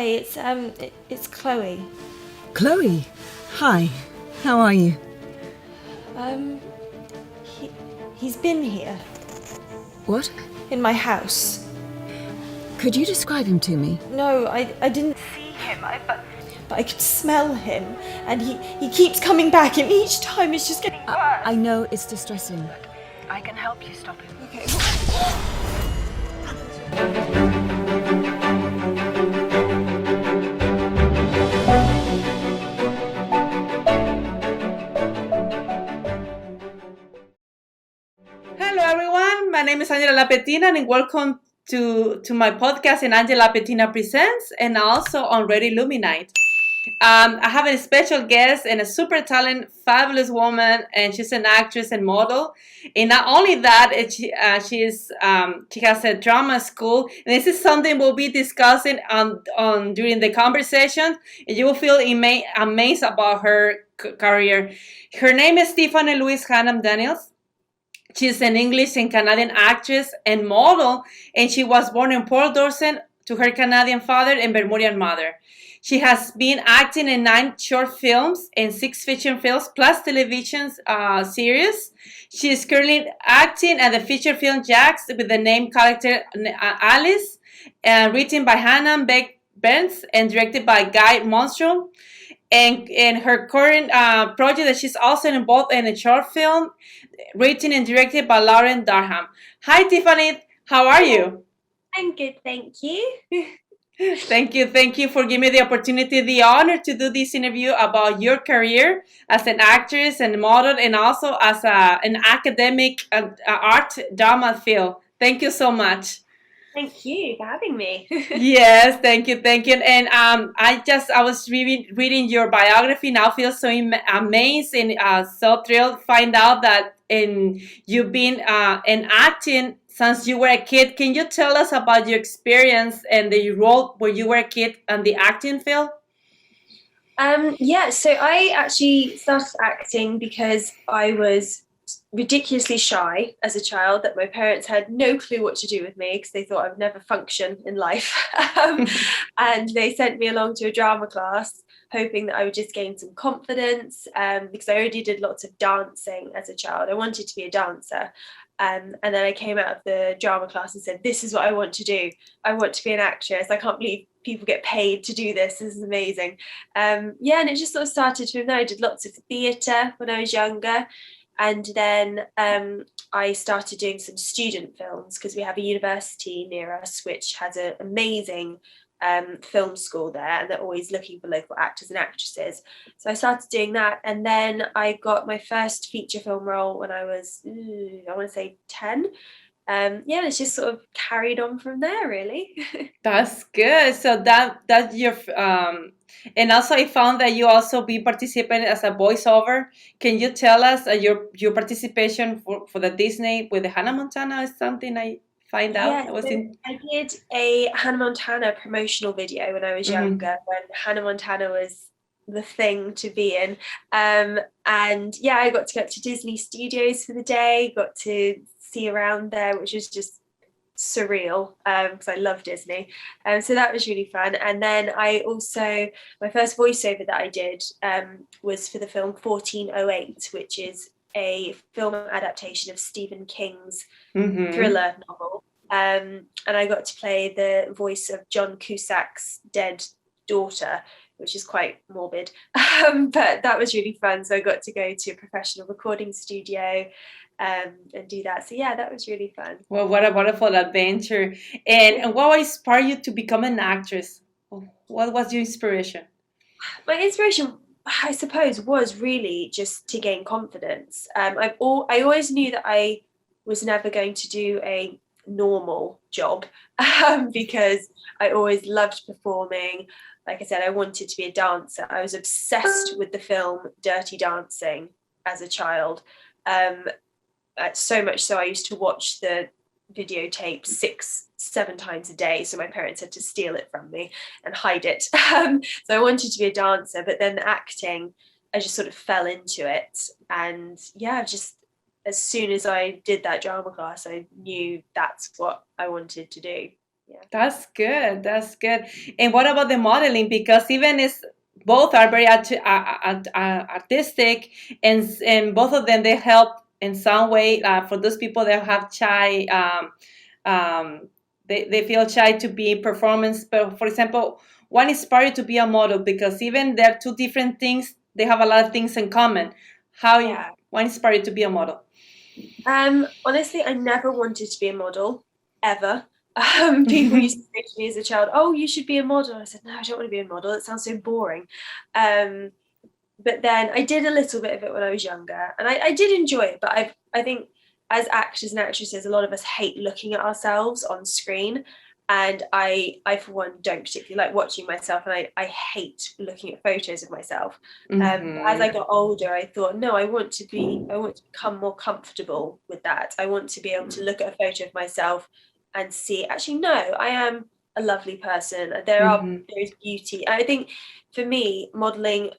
It's Chloe. Chloe, hi. How are you? He's been here. What? In my house. Could you describe him to me? No, I didn't see him, but I could smell him, and he keeps coming back, and each time it's just getting worse. I know it's distressing. I can help you stop him. Okay. Hello everyone, my name is Lapetina and welcome to my podcast in Lapetina Presents and also on Ready Luminite. I have a special guest and a super talented, fabulous woman, and she's an actress and model. And not only that, she has a drama school, and this is something we'll be discussing on during the conversation. And you will feel amazed about her career. Her name is Tiffany Hannam Daniels. She's an English and Canadian actress and model, and she was born in Port Dorset to her Canadian father and Bermudian mother. She has been acting in 9 short films and 6 fiction films plus television series. She is currently acting at the feature film Jax with the name character Alice, written by Hannah Burns and directed by Guy Monstro. And her current project that she's also involved in a short film written and directed by Lauren Durham. Hi, Tiffany. How are you? I'm good, thank you. Thank you for giving me the opportunity, the honor to do this interview about your career as an actress and model, and also as an academic art drama field. Thank you so much. Thank you for having me. Yes, thank you. And I was reading your biography, and I feel so amazed and so thrilled to find out that you've been in acting since you were a kid. Can you tell us about your experience and the role when you were a kid in the acting field? Yeah, so I actually started acting because I was ridiculously shy as a child, that my parents had no clue what to do with me because they thought I would never function in life. And they sent me along to a drama class hoping that I would just gain some confidence, because I already did lots of dancing as a child. I wanted to be a dancer. And then I came out of the drama class and said, this is what I want to do. I want to be an actress. I can't believe people get paid to do this. This is amazing. And it just sort of started from there. I did lots of theatre when I was younger. And then I started doing some student films because we have a university near us which has an amazing film school there, and they're always looking for local actors and actresses. So I started doing that, and then I got my first feature film role when I was, I want to say 10. It's just sort of carried on from there, really. That's good. So that's your and also I found that you also be participating as a voiceover. Can you tell us your participation for the Disney with the Hannah Montana is something I find out? I did a Hannah Montana promotional video when I was younger, when Hannah Montana was the thing to be in. I got to go to Disney Studios for the day, got to see around there, which was just surreal because I love Disney, so that was really fun. And then I also, my first voiceover that I did was for the film 1408, which is a film adaptation of Stephen King's thriller novel, and I got to play the voice of John Cusack's dead daughter, which is quite morbid, but that was really fun. So I got to go to a professional recording studio and do that. So that was really fun. Well, what a wonderful adventure. And what inspired you to become an actress? What was your inspiration? My inspiration, I suppose, was really just to gain confidence. I always knew that I was never going to do a normal job because I always loved performing. Like I said, I wanted to be a dancer. I was obsessed with the film Dirty Dancing as a child. So much so I used to watch the videotape 6-7 times a day, so my parents had to steal it from me and hide it. So I wanted to be a dancer, but then acting, I just sort of fell into it. And just as soon as I did that drama class, I knew that's what I wanted to do. Yeah. That's good. That's good. And what about the modeling? Because even is both are very artistic, and both of them, they help in some way for those people that have shy. They feel shy to be in performance. But for example, what inspired you to be a model? Because even they're two different things, they have a lot of things in common. Yeah. What inspired you to be a model? Honestly, I never wanted to be a model ever. People used to say to me as a child, "Oh, you should be a model." I said, "No, I don't want to be a model. It sounds so boring." But then I did a little bit of it when I was younger, and I did enjoy it. But I think as actors and actresses, a lot of us hate looking at ourselves on screen. And I for one don't particularly like watching myself, and I hate looking at photos of myself. As I got older, I thought, no, I want to become more comfortable with that. I want to be able to look at a photo of myself and see, actually, no, I am a lovely person. There is beauty. I think for me, modeling,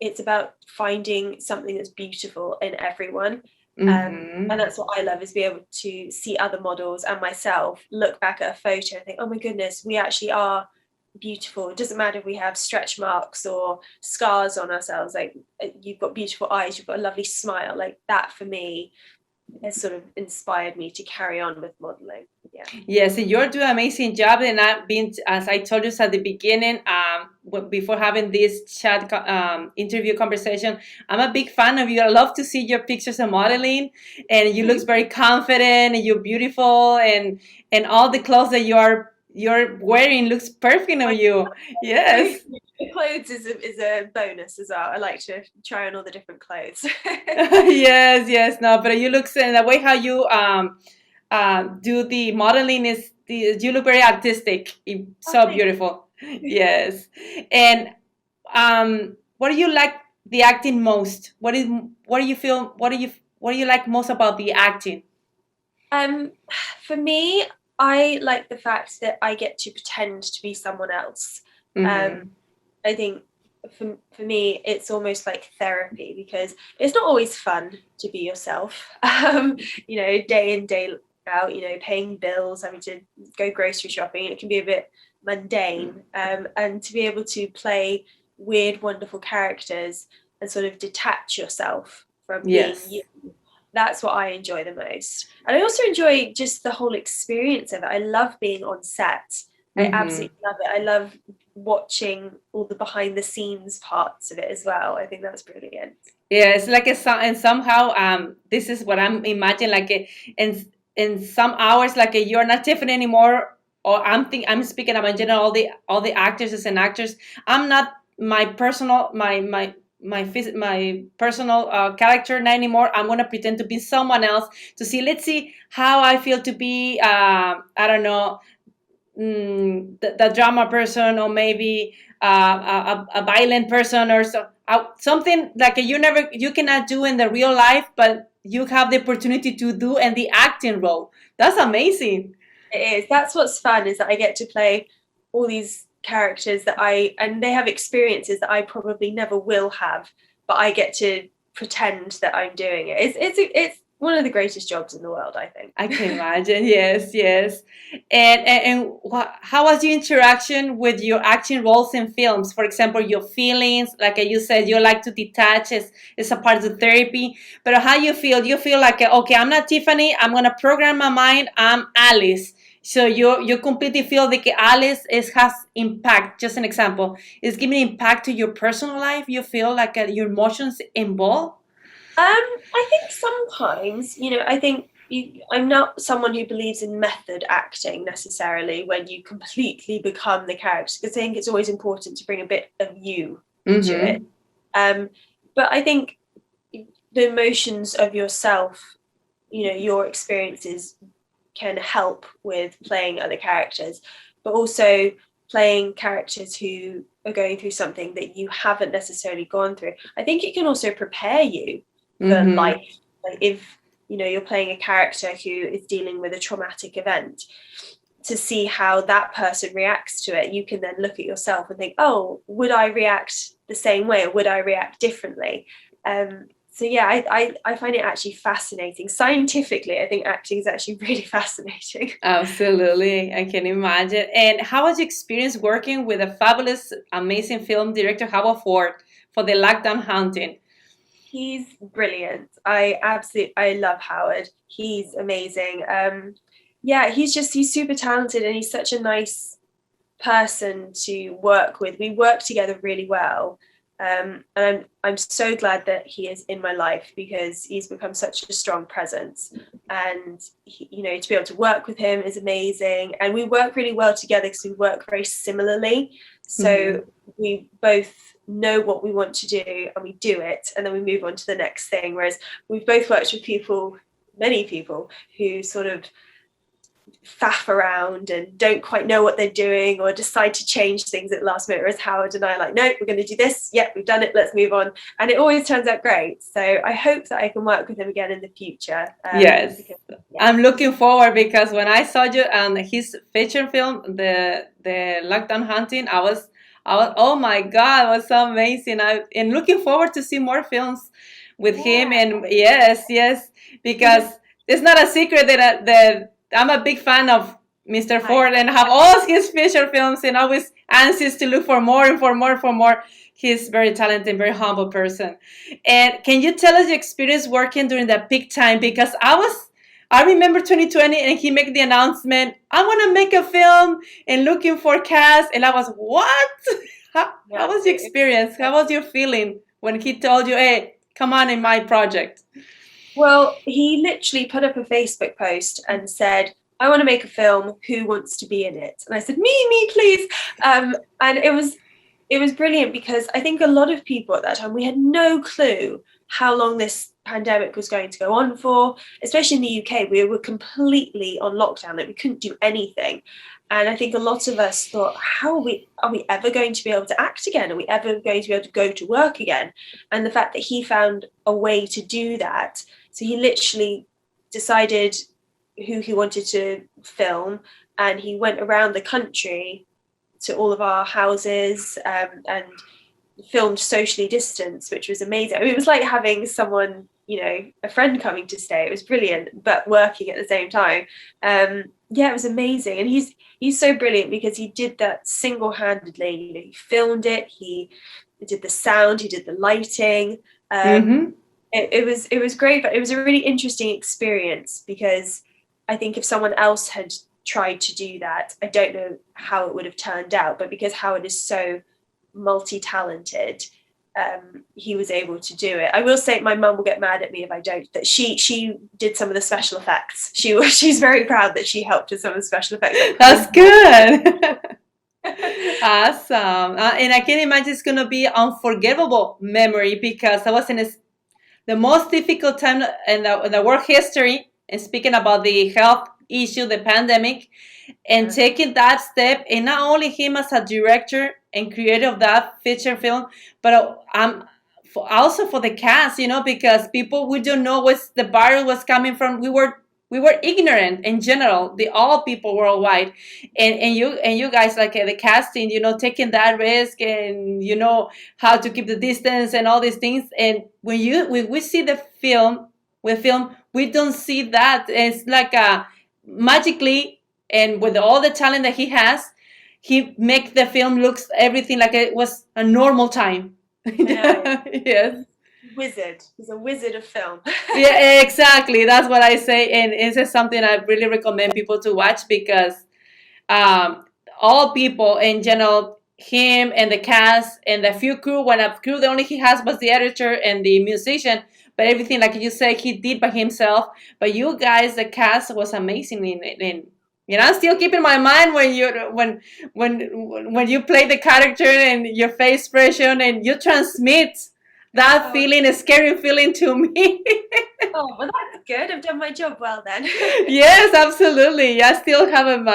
it's about finding something that's beautiful in everyone. And that's what I love, is be able to see other models and myself look back at a photo and think, oh my goodness, we actually are beautiful. It doesn't matter if we have stretch marks or scars on ourselves. Like, you've got beautiful eyes, you've got a lovely smile. Like, that for me has sort of inspired me to carry on with modeling. Yeah. Yes, you're doing an amazing job, and I've been, as I told you at the beginning, before having this chat interview conversation, I'm a big fan of you. I love to see your pictures of modeling, and you look very confident, and you're beautiful, and all the clothes that you're wearing looks perfect on you. Yes. The clothes is a bonus as well. I like to try on all the different clothes. Yes, no, but you look, in the way how you do the modeling you look very artistic, so beautiful. Yes. And what do you like the acting most? What do you feel? What do you like most about the acting? For me, I like the fact that I get to pretend to be someone else. I think for me, it's almost like therapy, because it's not always fun to be yourself. Day in, day out, paying bills, having to go grocery shopping. It can be a bit mundane. And to be able to play weird, wonderful characters and sort of detach yourself from being you, that's what I enjoy the most. And I also enjoy just the whole experience of it. I love being on set. I absolutely love it. I love watching all the behind the scenes parts of it as well. I think that's brilliant. Yeah, it's like and somehow this is what I'm imagining, like in some hours, like you're not Tiffany anymore, or I'm speaking about in general, all the actresses and actors. I'm not my personal my personal character anymore. I'm gonna pretend to be someone else to see. Let's see how I feel to be. I don't know, the drama person, or maybe a violent person, or something like you cannot do in the real life, but you have the opportunity to do in the acting role. That's amazing. It is. That's what's fun, is that I get to play all these characters and they have experiences that I probably never will have, but I get to pretend that I'm doing it. It's one of the greatest jobs in the world, I think. I can imagine. Yes. And how was your interaction with your acting roles in films? For example, your feelings, like you said, you like to detach as a part of the therapy. But how you feel? Do you feel like, okay, I'm not Tiffany, I'm gonna program my mind, I'm Alice. So you completely feel like Alice has impact. Just an example, is giving impact to your personal life. You feel like your emotions involved. I think sometimes, I think I'm not someone who believes in method acting necessarily, when you completely become the character, because I think it's always important to bring a bit of you to it. But I think the emotions of yourself, your experiences can help with playing other characters, but also playing characters who are going through something that you haven't necessarily gone through. I think it can also prepare you for life. Like, if you're playing a character who is dealing with a traumatic event, to see how that person reacts to it, you can then look at yourself and think, oh, would I react the same way, or would I react differently? So yeah, I find it actually fascinating. Scientifically, I think acting is actually really fascinating. Absolutely, I can imagine. And how was your experience working with a fabulous, amazing film director, Howard Ford, for the Lockdown Hunting? He's brilliant. I love Howard. He's amazing. Yeah, he's super talented, and he's such a nice person to work with. We work together really well. And I'm so glad that he is in my life, because he's become such a strong presence. And to be able to work with him is amazing. And we work really well together because we work very similarly. So we both know what we want to do, and we do it, and then we move on to the next thing. Whereas we've both worked with many people who sort of faff around and don't quite know what they're doing, or decide to change things at the last minute. Whereas Howard and I are like, no, we're going to do this. Yep, we've done it. Let's move on. And it always turns out great. So I hope that I can work with him again in the future. Yes, because, I'm looking forward, because when I saw you on his feature film, the Lockdown Hunting, I was, oh my God, it was so amazing. And looking forward to see more films with him. And yes, because it's not a secret that I'm a big fan of Mr. Ford, and have all his feature films, and always anxious to look for more and for more. He's very talented, very humble person. And can you tell us your experience working during that peak time? Because I remember 2020, and he made the announcement, I want to make a film and looking for cast. And I was, what? How was your experience? How was your feeling when he told you, hey, come on in my project? Well, he literally put up a Facebook post and said, I want to make a film. Who wants to be in it? And I said, me, please. And it was brilliant, because I think a lot of people at that time, we had no clue how long this pandemic was going to go on for. Especially in the UK, we were completely on lockdown, that we couldn't do anything. And I think a lot of us thought, are we ever going to be able to act again? Are we ever going to be able to go to work again? And the fact that he found a way to do that. So he literally decided who he wanted to film, and he went around the country to all of our houses and filmed socially distanced, which was amazing. I mean, it was like having someone, a friend coming to stay. It was brilliant, but working at the same time. It was amazing. And he's so brilliant, because he did that single-handedly. He filmed it, he did the sound, he did the lighting. It was great, but it was a really interesting experience, because I think if someone else had tried to do that, I don't know how it would have turned out. But because Howard is so multi-talented, he was able to do it. I will say, my mum will get mad at me if I don't, that she did some of the special effects. She's very proud that she helped with some of the special effects. That's good. Awesome. And I can imagine it's going to be unforgettable memory, because I was in the most difficult time in the world history, and speaking about the health issue, the pandemic, and taking that step, and not only him as a director and creator of that feature film, but also for the cast, because we don't know where the virus was coming from. We were ignorant in general, all people worldwide, and you guys, like the casting, taking that risk, and how to keep the distance and all these things. And when we see the film, we don't see that. It's like magically, and with all the talent that he has, he make the film looks everything like it was a normal time. Yes. Wizard. He's a wizard of film. Yeah, exactly. That's what I say. And it's something I really recommend people to watch, because all people in general, him and the cast and the few crew, the only he has was the editor and the musician, but everything, like you say, he did by himself. But you guys, the cast was amazing in I still keep in my mind when you play the character, and your face expression, and you transmit that feeling, a scary feeling to me. Oh, well, that's good. I've done my job well then. Yes, absolutely. I still have him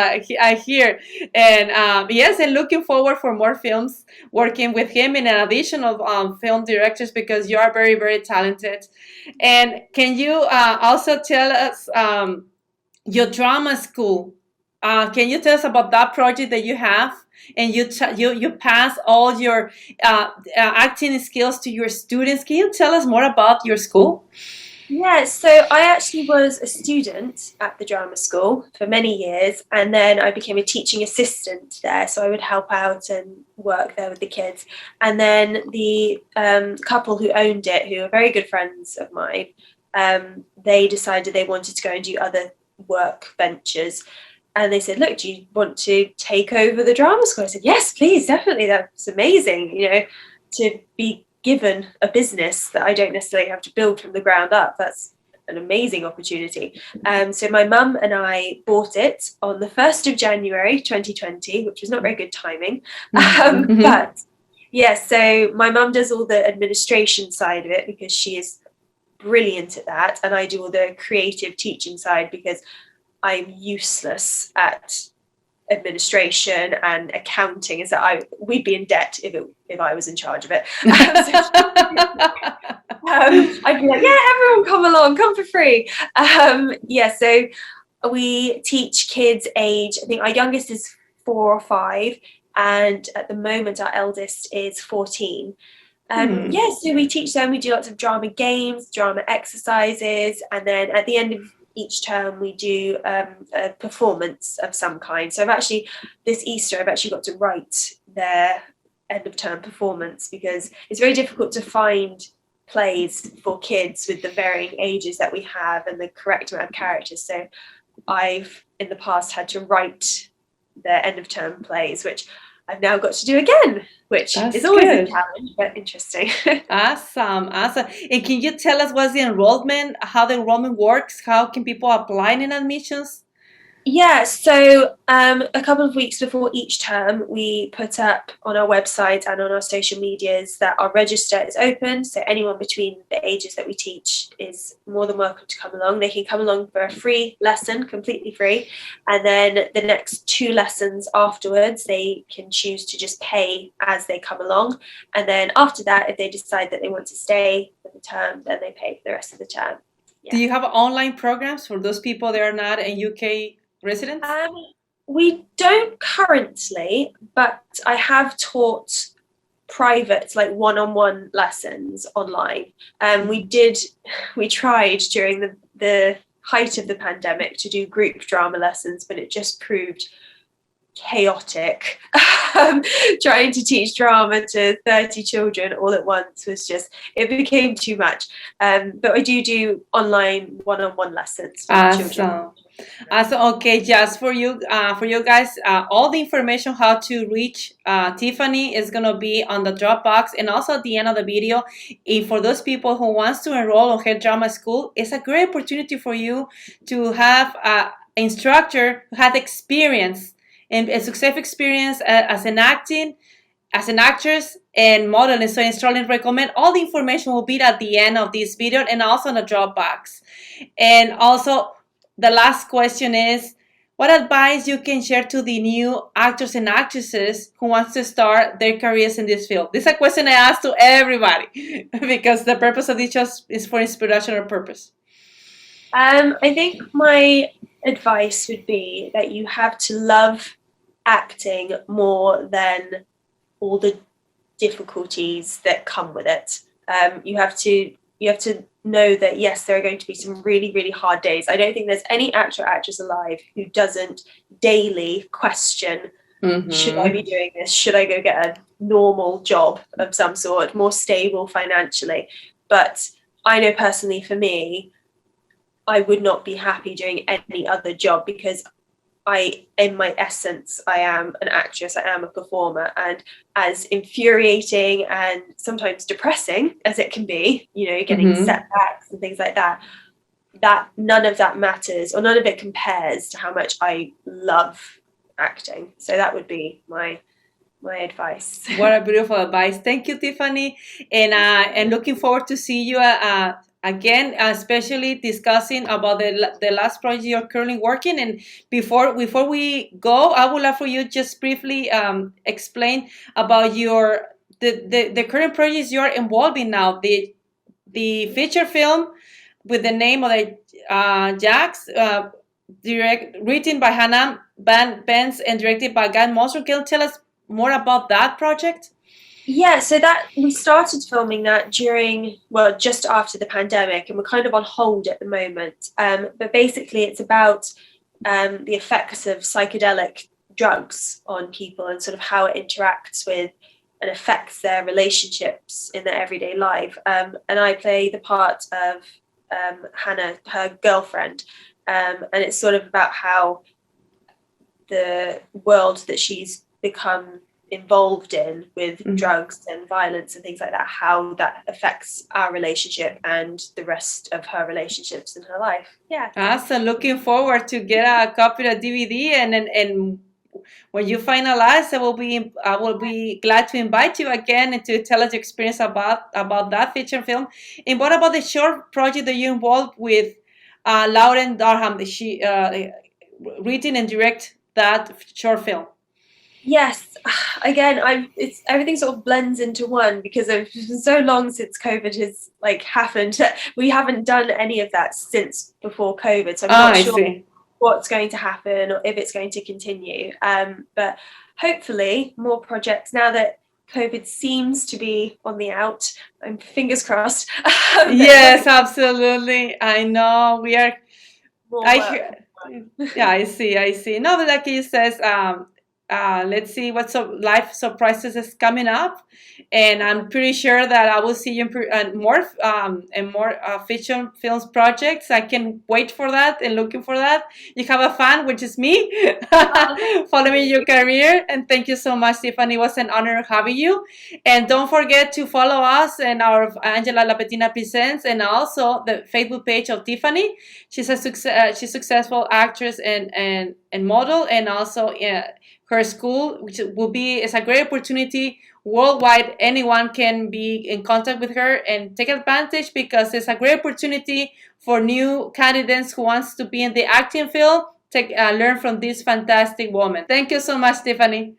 here. And yes, and looking forward for more films working with him, in addition of film directors, because you are very, very talented. And can you also tell us your drama school can you tell us about that project that you have? And you pass all your acting skills to your students. Can you tell us more about your school? Yeah, so I actually was a student at the drama school for many years, and then I became a teaching assistant there. So I would help out and work there with the kids. And then the couple who owned it, who are very good friends of mine, they decided they wanted to go and do other work ventures. And they said, "Look, do you want to take over the drama school?" I said, "Yes, please, definitely. That's amazing, to be given a business that I don't necessarily have to build from the ground up. That's an amazing opportunity." So my mum and I bought it on the 1st of January 2020, which was not very good timing. But yeah, so my mum does all the administration side of it because she is brilliant at that. And I do all the creative teaching side because I'm useless at administration and accounting, and so we'd be in debt if I was in charge of it. I'd be like, "Yeah, everyone come along, come for free." So we teach kids age, I think our youngest is 4 or 5, and at the moment our eldest is 14. So we teach them, we do lots of drama games, drama exercises, and then at the end of each term we do a performance of some kind. So this Easter I've actually got to write their end of term performance because it's very difficult to find plays for kids with the varying ages that we have and the correct amount of characters. So I've in the past had to write their end of term plays, which I've now got to do again, which is always a challenge, but interesting. Awesome. And can you tell us what's the enrollment, how the enrollment works? How can people apply in admissions? Yeah, so a couple of weeks before each term, we put up on our website and on our social medias that our register is open. So anyone between the ages that we teach is more than welcome to come along. They can come along for a free lesson, completely free. And then the next 2 lessons afterwards, they can choose to just pay as they come along. And then after that, if they decide that they want to stay for the term, then they pay for the rest of the term. Yeah. Do you have online programs for those people that are not in UK residents? We don't currently, but I have taught private, like one-on-one lessons online. We tried during the height of the pandemic to do group drama lessons, but it just proved chaotic. Trying to teach drama to 30 children all at once it became too much. But I do online one-on-one lessons for children. Okay, just for you guys, all the information how to reach Tiffany is gonna be on the Dropbox and also at the end of the video. And for those people who wants to enroll on her drama school, it's a great opportunity for you to have an instructor who has experience and a successful experience as an actress and modeling. So I strongly recommend. All the information will be at the end of this video and also on the Dropbox. And also, the last question is, what advice you can share to the new actors and actresses who wants to start their careers in this field? This is a question I ask to everybody because the purpose of this just is for inspirational purpose. I think my advice would be that you have to love acting more than all the difficulties that come with it. You have to know that yes, there are going to be some really, really hard days. I don't think there's any actor or actress alive who doesn't daily question, should I be doing this? Should I go get a normal job of some sort, more stable financially? But I know personally for me, I would not be happy doing any other job because in my essence, I am an actress, I am a performer, and as infuriating and sometimes depressing as it can be, getting setbacks and things like that none of that matters, or none of it compares to how much I love acting. So that would be my advice. What a beautiful advice. Thank you, Tiffany. And looking forward to see you again, especially discussing about the last project you're currently working. And before we go, I would love for you just briefly explain about the current projects you're involved in now. The feature film with the name of the Jax. written by Hannah Benz and directed by Guy Monster. Can you tell us more about that project? Yeah, so that we started filming that just after the pandemic, and we're kind of on hold at the moment. But basically, it's about the effects of psychedelic drugs on people and sort of how it interacts with and affects their relationships in their everyday life. And I play the part of Hannah, her girlfriend, and it's sort of about how the world that she's become involved in with drugs and violence and things like that, how that affects our relationship and the rest of her relationships in her life. Yeah. Awesome. Looking forward to get a copy of DVD, and when you finalize, I will be glad to invite you again and to tell us your experience about that feature film. And what about the short project that you involved with Lauren Durham? She written and direct that short film. Yes, again, everything sort of blends into one because it's been so long since COVID has happened. We haven't done any of that since before COVID, so I'm not sure what's going to happen or if it's going to continue. But hopefully, more projects now that COVID seems to be on the out. I'm fingers crossed. Yes, absolutely. I know we are. Yeah, I see. No, but like you says, let's see what life surprises is coming up, and I'm pretty sure that I will see you in more fiction films projects. I can wait for that and looking for that. You have a fan, which is me, following your career, and thank you so much, Tiffany. It was an honor having you, and don't forget to follow us and our Angela Lapetina Presents, and also the Facebook page of Tiffany. She's a successful actress and model, and also her school, which is a great opportunity worldwide. Anyone can be in contact with her and take advantage, because it's a great opportunity for new candidates who wants to be in the acting field. Learn from this fantastic woman. Thank you so much, Tiffany.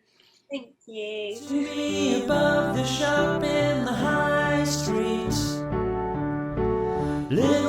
Thank you. To me above the shop in the high street, live